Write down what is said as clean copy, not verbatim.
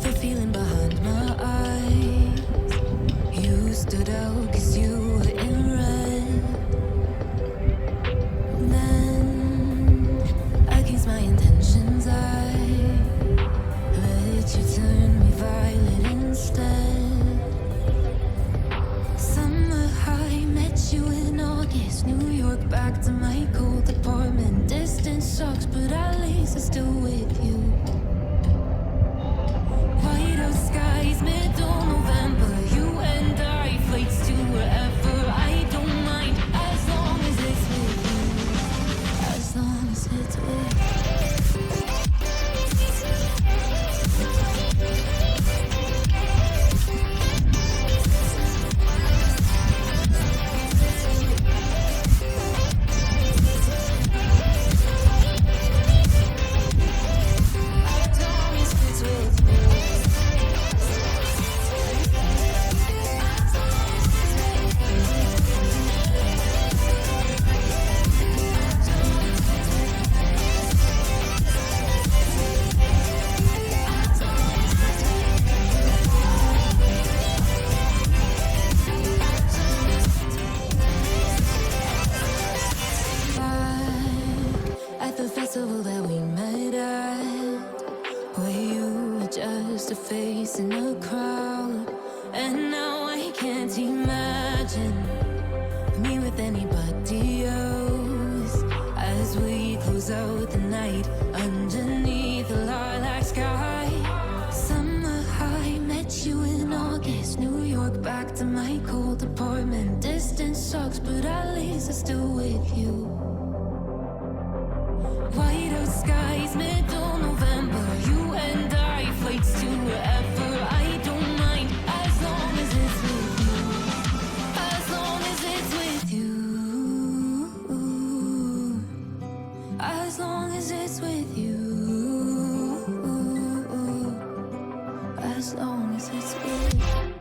the feeling behind my eyes. You stood out 'cause you were in red. Then, against my intentions, I let you turn me violet instead. Summer high, met you in August. New York, back to my cold apartment. Distance sucks, but at least I'm still with you. White out skies, middle November. You and I, flights to wherever. I don't mind, as long as it's with you. As long as it's with you. That we met at, where you were just a face in a crowd. And now I can't imagine me with anybody else. As we close out the night underneath the lilac sky. Summer high, met you in August. New York, back to my cold apartment. Distance sucks, but at least I'm still with you. White out skies, middle November. You and I, flights to wherever. I don't mind, as long as it's with you. As long as it's with you. As long as it's with you. As long as it's with you.